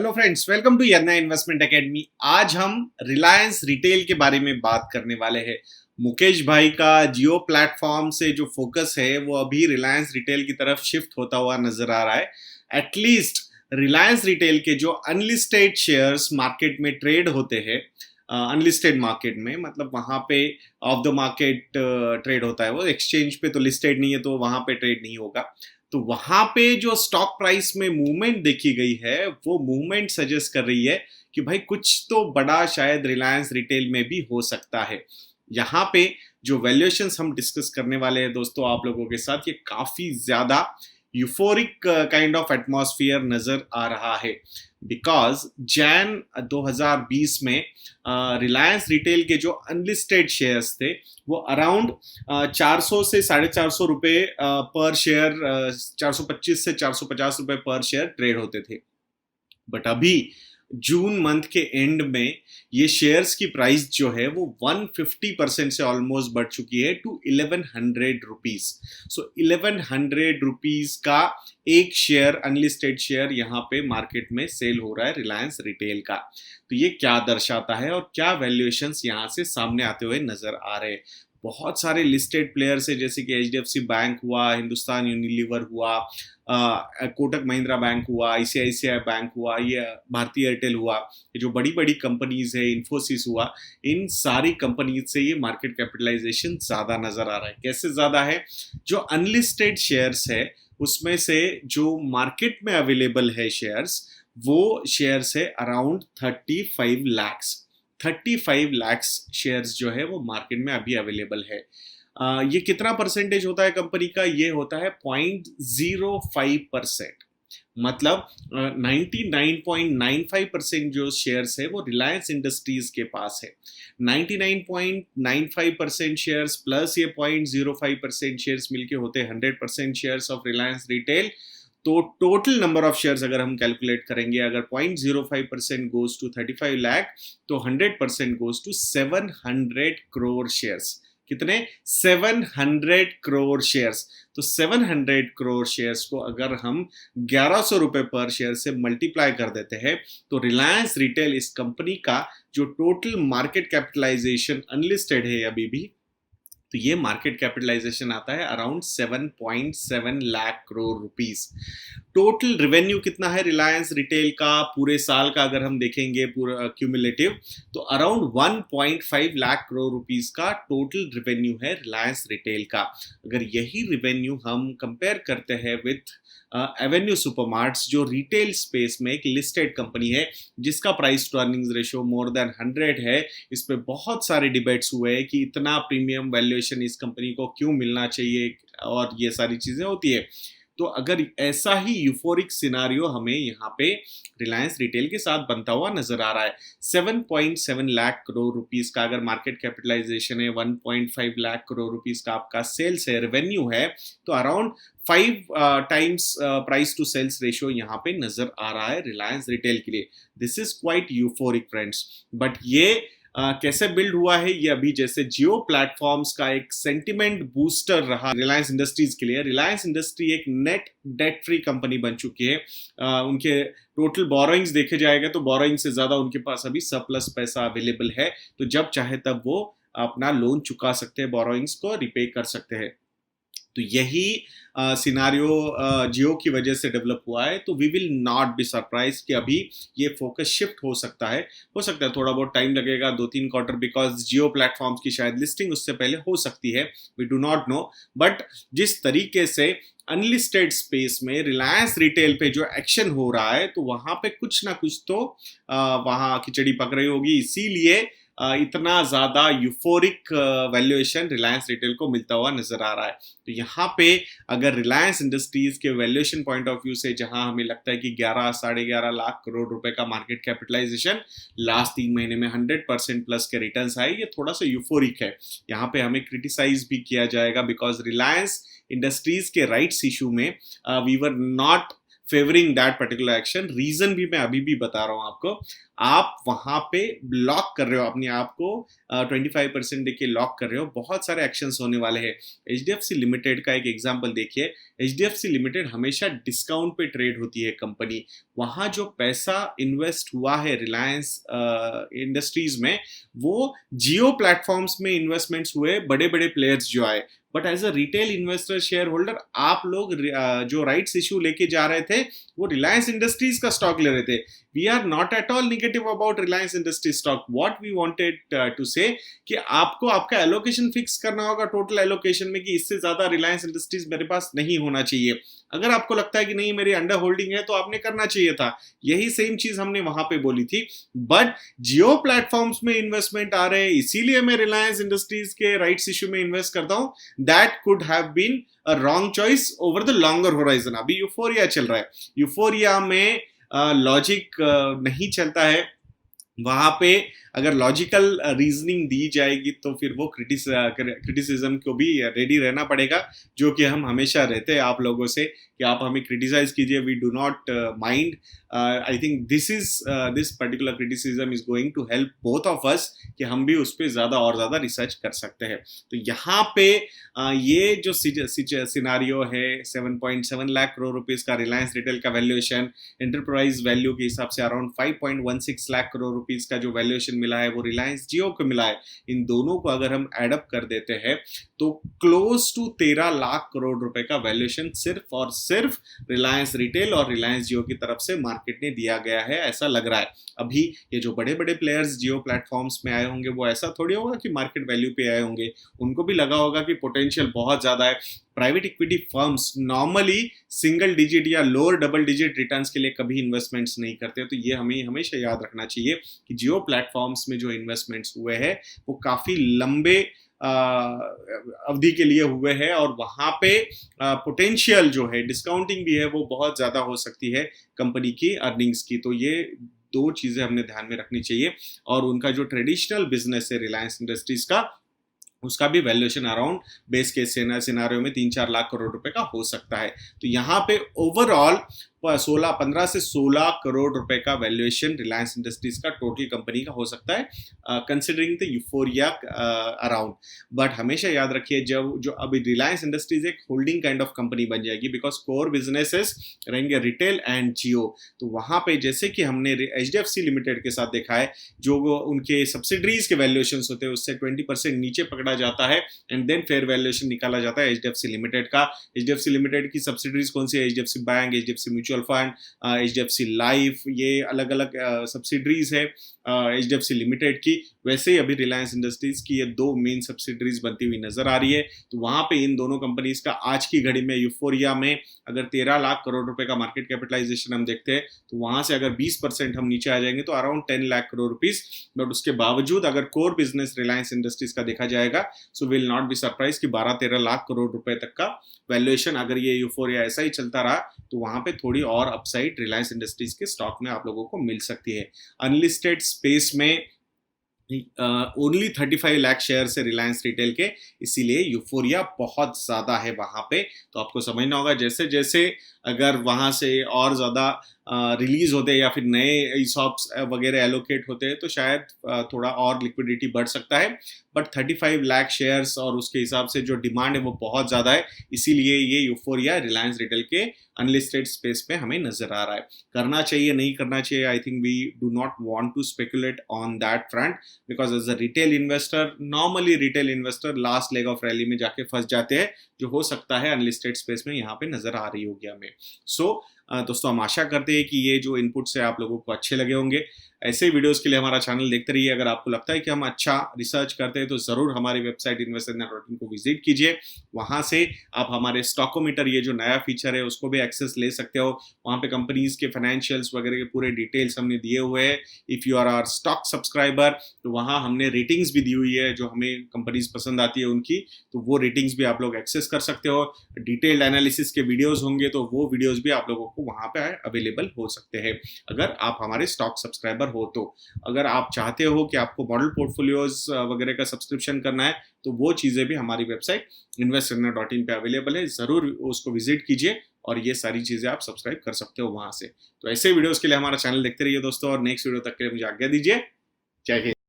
Hello friends, welcome to Yanna investment academy. आज हम Reliance retail के बारे में बात करने वाले हैं। मुकेश भाई का जियो प्लेटफॉर्म से जो फोकस है वो अभी रिलायंस रिटेल की तरफ शिफ्ट होता हुआ नजर आ रहा है। एटलीस्ट रिलायंस रिटेल के जो अनलिस्टेड शेयर्स मार्केट में ट्रेड होते हैं, अनलिस्टेड मार्केट में, मतलब वहां पे ऑफ द मार्केट ट्रेड होता है, वो एक्सचेंज पे तो लिस्टेड नहीं है तो वहां पे ट्रेड नहीं होगा। तो वहां पे जो स्टॉक प्राइस में मूवमेंट देखी गई है वो मूवमेंट सजेस्ट कर रही है कि भाई कुछ तो बड़ा शायद रिलायंस रिटेल में भी हो सकता है। यहाँ पे जो वैल्यूएशंस हम डिस्कस करने वाले हैं दोस्तों आप लोगों के साथ, ये काफी ज्यादा यूफोरिक काइंड ऑफ एटमॉस्फेयर नजर आ रहा है। बिकॉज जैन 2020 में रिलायंस रिटेल के जो अनलिस्टेड शेयर्स थे वो अराउंड 400 से 450 रुपए पर शेयर, 425 से 450 रुपए पर शेयर ट्रेड होते थे। बट अभी जून मंथ के एंड में ये शेयर्स की प्राइस जो है वो 150% से ऑलमोस्ट बढ़ चुकी है टू 1100 रुपीज। सो 1100 रुपीज का एक शेयर, अनलिस्टेड शेयर, यहाँ पे मार्केट में सेल हो रहा है रिलायंस रिटेल का। तो ये क्या दर्शाता है और क्या वैल्यूएशंस यहाँ से सामने आते हुए नजर आ रहे हैं। बहुत सारे लिस्टेड प्लेयर्स है जैसे कि एचडीएफसी बैंक हुआ, हिंदुस्तान यूनिलीवर हुआ, कोटक महिंद्रा बैंक हुआ, आईसीआईसीआई बैंक हुआ, ये भारतीय एयरटेल हुआ, ये जो बड़ी बड़ी कंपनीज है, इन्फोसिस हुआ, इन सारी कंपनीज से ये मार्केट कैपिटलाइजेशन ज्यादा नजर आ रहा है। कैसे ज्यादा है? जो अनलिस्टेड शेयर्स है उसमें से जो मार्केट में अवेलेबल है शेयर्स, वो शेयर्स है अराउंड 35 लैक्स। 35 लैक्स शेयर्स जो है वो मार्केट में अभी अवेलेबल है। ये कितना परसेंटेज होता है कंपनी का? ये होता है 0.05%। मतलब 99.95% जो शेयर्स है वो रिलायंस इंडस्ट्रीज के पास है। 99.95% शेयर्स प्लस ये 0.05% शेयर्स मिलके होते हैं 100% शेयर्स ऑफ रिलायंस रिटेल। तो टोटल नंबर ऑफ शेयर्स अगर हम कैलकुलेट करेंगे, अगर 0.05% गोज टू 35 लाख, तो 100% गोज टू 700 करोड़ शेयर्स। कितने? 700 करोड़ शेयर्स। तो 700 करोड़ शेयर्स को अगर हम 1100 रुपए पर शेयर से मल्टीप्लाई कर देते हैं तो रिलायंस रिटेल इस कंपनी का जो टोटल मार्केट कैपिटलाइजेशन अनलिस्टेड है अभी भी, तो ये मार्केट कैपिटलाइजेशन आता है around 7.7 lakh crore rupees. Total revenue कितना है रिलायंस रिटेल का पूरे साल का अगर हम देखेंगे पूरा क्यूमुलेटिव, तो अराउंड 1.5 लाख करोड़ रुपीस का टोटल रेवेन्यू है रिलायंस रिटेल का। अगर यही रेवेन्यू हम कंपेयर करते हैं विथ एवेन्यू सुपरमार्ट्स, जो रिटेल स्पेस में एक लिस्टेड कंपनी है जिसका price to earnings ratio more than 100 है, इस पे बहुत सारे डिबेट्स हुए हैं कि इतना प्रीमियम वैल्यूएशन इस कंपनी को क्यों मिलना चाहिए और ये सारी चीजें होती है। तो अगर ऐसा ही यूफोरिक सिनारियो हमें यहाँ पे रिलायंस रिटेल के साथ बनता हुआ नजर आ रहा है। 7.7 लाख करोड़ रुपीस का अगर मार्केट कैपिटलाइजेशन है, 1.5 लाख करोड़ रुपीस का आपका सेल्स है, रेवेन्यू है, तो around 5 times price to sales ratio यहाँ पे नजर आ रहा है रिलायंस रिटेल के लिए। This is quite euphoric friends. But ये कैसे बिल्ड हुआ है? ये अभी जैसे जियो प्लेटफॉर्म्स का एक सेंटिमेंट बूस्टर रहा रिलायंस इंडस्ट्रीज के लिए। रिलायंस इंडस्ट्री एक नेट डेट फ्री कंपनी बन चुकी है। उनके टोटल बोरोइंग्स देखे जाएगा तो बोरोइंग से ज्यादा उनके पास अभी सरप्लस पैसा अवेलेबल है, तो जब चाहे तब वो अपना लोन चुका सकते हैं, बोरोइंग्स को रिपे कर सकते हैं। तो यही सिनारियो जियो की वजह से डेवलप हुआ है। तो we will not be surprise कि अभी ये फोकस शिफ्ट हो सकता है थोड़ा बहुत टाइम लगेगा, 2-3 क्वार्टर, बिकॉज जियो प्लेटफॉर्म्स की शायद लिस्टिंग उससे पहले हो सकती है, we do not know. But जिस तरीके से अनलिस्टेड स्पेस में रिलायंस रिटेल पे जो एक्शन हो रहा है, तो वहां पे कुछ ना कुछ तो वहां खिचड़ी पक रही होगी, इसीलिए इतना ज्यादा यूफोरिक वैल्यूएशन रिलायंस रिटेल को मिलता हुआ नजर आ रहा है। तो यहाँ पे अगर रिलायंस इंडस्ट्रीज के वैल्यूएशन पॉइंट ऑफ व्यू से, जहां हमें लगता है कि 11-11.5 लाख करोड़ रुपए का मार्केट कैपिटलाइजेशन, लास्ट 3 महीने में 100% प्लस के रिटर्न्स आए, ये थोड़ा सा यूफोरिक है। यहाँ पे हमें क्रिटिसाइज भी किया जाएगा बिकॉज रिलायंस इंडस्ट्रीज के राइट्स इशू में we were not favouring that particular action. Reason भी मैं अभी भी बता रहा हूं आपको। आप वहां पे लॉक कर रहे हो अपने आप को, 25% देके लॉक कर रहे हो। बहुत सारे एक्शंस होने वाले हैं। एचडीएफसी लिमिटेड का एक एग्जांपल देखिए। एचडीएफसी लिमिटेड हमेशा डिस्काउंट पे ट्रेड होती है कंपनी। वहां जो पैसा इन्वेस्ट हुआ है रिलायंस इंडस्ट्रीज में, वो जियो प्लेटफॉर्म्स में इन्वेस्टमेंट्स हुए, बड़े बड़े प्लेयर्स जो आए। But as a retail investor shareholder, आप लोग जो राइट्स इशू लेके जा रहे थे वो रिलायंस इंडस्ट्रीज का स्टॉक ले रहे थे। We are not at all negative about Reliance Industries stock. What we wanted to say कि आपको आपका एलोकेशन फिक्स करना होगा टोटल एलोकेशन में, कि इससे ज्यादा रिलायंस इंडस्ट्रीज मेरे पास नहीं होना चाहिए। अगर आपको लगता है कि नहीं मेरी अंडर होल्डिंग है, तो आपने करना चाहिए था। यही सेम चीज हमने वहां पे बोली थी। बट जियो प्लेटफॉर्म्स में इन्वेस्टमेंट आ रहे हैं, इसीलिए मैं रिलायंस इंडस्ट्रीज के राइट्स इशू में इन्वेस्ट करता हूं। That could have been a wrong choice over the longer horizon. अभी यूफोरिया चल रहा है, यूफोरिया में लॉजिक नहीं चलता है। वहां पे अगर लॉजिकल रीजनिंग दी जाएगी तो फिर वो क्रिटिसिज्म को भी रेडी रहना पड़ेगा, जो कि हम हमेशा रहते हैं आप लोगों से कि आप हमें क्रिटिसाइज कीजिए। We do not mind. I think this particular criticism is going to help both of us, कि हम भी उस पर ज्यादा और ज्यादा रिसर्च कर सकते हैं। तो यहाँ पे ये जो सिनारियो है, 7.7 लाख करोड़ रुपीस का रिलायंस रिटेल का वैल्यूएशन, एंटरप्राइज वैल्यू के हिसाब से अराउंड 5.16 लाख करोड़ रुपीस का जो वैल्यूएशन मिला है वो रिलायंस जियो को मिला है। इन दोनों को अगर हम एडअप कर देते हैं तो क्लोज टू 13 लाख करोड़ रुपए का वैल्यूएशन सिर्फ और सिर्फ रिलायंस रिटेल और रिलायंस जियो की तरफ से मार्केट ने दिया गया है, ऐसा लग रहा है। अभी ये जो बड़े बड़े प्लेयर्स जियो प्लेटफॉर्म्स में आए होंगे, वो ऐसा थोड़ी होगा कि मार्केट वैल्यू पे आए होंगे। उनको भी लगा होगा कि पोटेंशियल बहुत ज्यादा है। Private equity firms normally single digit या लोअर डबल डिजिट रिटर्न्स के लिए कभी इन्वेस्टमेंट्स नहीं करते। तो ये हमें हमेशा याद रखना चाहिए कि जियो प्लेटफॉर्म्स में जो इन्वेस्टमेंट्स हुए हैं वो काफी लंबे अवधि के लिए हुए हैं, और वहां पे पोटेंशियल जो है, डिस्काउंटिंग भी है, वो बहुत ज्यादा हो सकती है कंपनी की अर्निंग्स की। तो ये दो चीजें हमने ध्यान में रखनी चाहिए। और उनका जो ट्रेडिशनल बिजनेस है रिलायंस इंडस्ट्रीज का, उसका भी valuation around base case scenario में 3-4 लाख करोड़ रुपए का हो सकता है। तो यहाँ पे ओवरऑल 15 से 16 करोड़ रुपए का वैल्यूएशन रिलायंस इंडस्ट्रीज का टोटल कंपनी का हो सकता है, considering the euphoria around. But हमेशा याद रखिए, जब जो अभी रिलायंस इंडस्ट्रीज एक होल्डिंग काइंड ऑफ कंपनी बन जाएगी, बिकॉज कोर बिजनेसेस रहेंगे रिटेल एंड जियो। तो वहां पे जैसे कि हमने एचडीएफसी लिमिटेड के साथ देखा है, जो उनके सब्सिडरीज के वैल्यूएशन होते हैं उससे 20% नीचे पकड़ा जाता है, एंड देन फेयर वैल्यूएशन निकाला जाता है एचडीएफसी लिमिटेड का। एचडीएफसी लिमिटेड की सब्सिडरीज कौन सी है? HDFC bank, HDFC mutual fund, HDFC life, ये अलग अलग सब्सिडरीज है एचडीएफसी लिमिटेड की। वैसे ही अभी रिलायंस इंडस्ट्रीज की ये दो मेन सब्सिडरीज बनती हुई नजर आ रही है। तो वहां पे इन दोनों कंपनीज का आज की घड़ी में यूफोरिया में अगर 13 लाख करोड़ रुपए का मार्केट कैपिटलाइजेशन हम देखते हैं, तो वहां से अगर 20% हम नीचे आ जाएंगे तो around 10 lakh crore rupees. But उसके बावजूद अगर कोर बिजनेस रिलायंस इंडस्ट्रीज का देखा जाएगा, so will not be surprise कि 12-13 लाख करोड़ रुपए तक का वैल्यूएशन, अगर ये यूफोरिया ऐसा ही चलता रहा, तो वहां पे थोड़ी और अपसाइड रिलायंस इंडस्ट्रीज के स्टॉक में आप लोगों को मिल सकती है। अनलिस्टेड स्पेस में ओनली 35 लाख शेयर है रिलायंस रिटेल के, इसीलिए यूफोरिया बहुत ज्यादा है वहां पे। तो आपको समझना होगा, जैसे जैसे अगर वहां से और ज्यादा रिलीज होते हैं या फिर नए ईसॉप्स वगैरह एलोकेट होते हैं, तो शायद थोड़ा और लिक्विडिटी बढ़ सकता है। बट 35 लाख शेयर्स और उसके हिसाब से जो डिमांड है वो बहुत ज्यादा है, इसीलिए ये यूफोरिया रिलायंस रिटेल के अनलिस्टेड स्पेस पे हमें नजर आ रहा है। करना चाहिए नहीं करना चाहिए, I think we do not want to speculate on that front, because as a retail investor, normally retail investor last leg of rally में जाके फंस जाते हैं, जो हो सकता है अनलिस्टेड स्पेस में यहाँ पे नजर आ रही होगी हमें। सो दोस्तों, हम आशा करते हैं कि ये जो इनपुट्स है आप लोगों को अच्छे लगे होंगे। ऐसे ही वीडियोस के लिए हमारा चैनल देखते रहिए। अगर आपको लगता है कि हम अच्छा रिसर्च करते हैं तो जरूर हमारी वेबसाइट इन्वेस्टरनेट.in को विजिट कीजिए। वहां से आप हमारे स्टॉकोमीटर, ये जो नया फीचर है, उसको भी एक्सेस ले सकते हो। वहां पे कंपनीज के फाइनेंशियल्स वगैरह के पूरे डिटेल्स हमने दिए हुए हैं। If you are our stock subscriber, तो वहां हमने रेटिंग्स भी दी हुई है, जो हमें कंपनीज पसंद आती है उनकी, तो वो रेटिंग्स भी आप लोग एक्सेस कर सकते हो। डिटेल्ड एनालिसिस के वीडियोज होंगे तो वो वीडियोज भी आप लोगों को वहां पे अवेलेबल हो सकते हैं, अगर आप हमारे स्टॉक सब्सक्राइबर हो तो। अगर आप चाहते हो कि आपको मॉडल पोर्टफोलियोज वगैरह का सब्सक्रिप्शन करना है तो वो चीज़ें भी हमारी वेबसाइट investorna.in पे अवेलेबल है, ज़रूर उसको विजिट कीजिए और ये सारी चीज़ें आप सब्सक्राइब कर सकते हो वहाँ से। तो ऐसे वीडियोज़ के लिए हमारा चैनल देखते रहिए दोस्तों, और नेक्स्ट वीडियो तक के लिए मुझे आज्ञा दीजिए। जय हिंद।